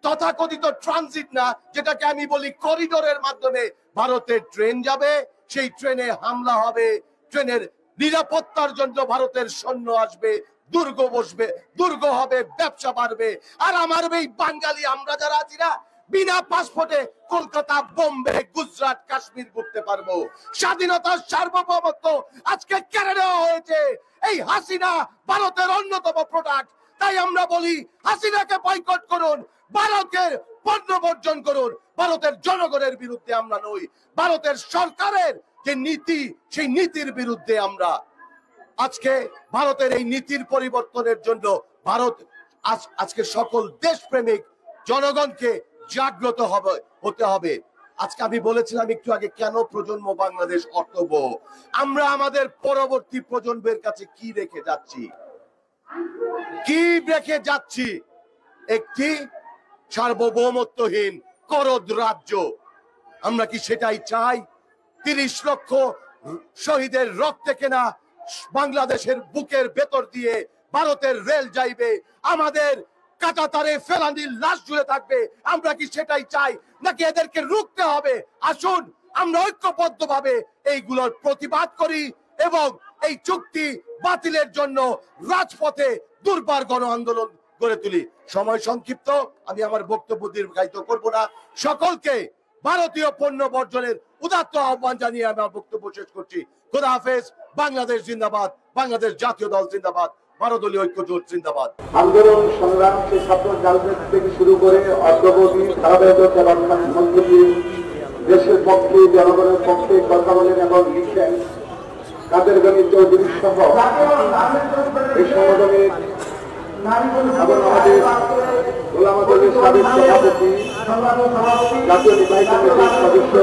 তথাকথিত ট্রানজিট না, যেটাকে আমি বলি করিডোরের মাধ্যমে ভারতের ট্রেন যাবে, সেই ট্রেনে হামলা হবে, ট্রেনের নিরাপত্তার জন্য ভারতের সৈন্য আসবে, দুর্গ বসবে, দুর্গ হবে, ব্যবসা বাড়বে। আর আমার এই বাঙালি আমরা যারা আছি না, বিনা পাসপোর্টে কলকাতা, বোম্বে, গুজরাট, কাশ্মীর ঘুরতে পারবো। স্বাধীনতার সার্বভৌমত্ব আজকে কেড়ে নেওয়া হয়েছে। এই হাসিনা ভারতের অন্যতম প্রোডাক্ট। তাই আমরা বলি হাসিনাকে বয়কট করুন, ভারতের পণ্য বর্জন করুন। ভারতের জনগণের বিরুদ্ধে আমরা নই, ভারতের সরকারের যে নীতি, সেই নীতির বিরুদ্ধে আমরা। আজকে ভারতের এই নীতির পরিবর্তনের জন্য ভারত আজকে সকল দেশপ্রেমিক জনগণকে জাগ্রত হতে হবে। আজকে আমি বলেছিলাম একটু আগে, কেন প্রজন্ম বাংলাদেশ অর্থবহ। আমরা আমাদের পরবর্তী প্রজন্মের কাছে কি রেখে যাচ্ছি? কি রেখে যাচ্ছি? একটি সার্বভৌমত্বহীন করদ রাজ্য। আমরা কি সেটাই চাই? 30 লক্ষ শহীদের রক্তে কেনা বাংলাদেশের বুকের ভেতর দিয়ে ভারতের রেল যাইবে, আমাদের কাঁটাতারে ফেলানির লাশ জুড়ে থাকবে। আমরা কি সেটাই চাই, নাকি এদেরকে রুখতে হবে? আসুন আমরা ঐক্যবদ্ধভাবে এইগুলোর প্রতিবাদ করি এবং এই চুক্তি বাতিলের জন্য রাজপথে দুর্বার গণ আন্দোলন গড়ে তুলি। সময় সংক্ষিপ্ত, আমি আমার বক্তব্য দীর্ঘায়িত করব না। সকলকে ভারতীয় পণ্য বর্জনের উদাত্ত আহ্বান জানিয়ে আমি আমার বক্তব্য শেষ করছি। খোদা হাফেজ। বাংলাদেশ জিন্দাবাদ, বাংলাদেশ জাতীয় দল জিন্দাবাদ, ভারতীয় ঐক্য জোট জিন্দাবাদ। আন্দোলন সংগ্রাম ছাত্র রাজনীতি থেকে শুরু করে অগ্রগতি ধারাবাহিকতা মন্ত্রী দেশের পক্ষে, জনগণের পক্ষে কথা বলেন এবং লিখেন কাদের গণি চৌধুরী সহ এই সংগঠনের এবং আমাদের গোলাম আজমের সাবেক সভাপতি, জাতীয় নির্বাহী কমিটির সদস্য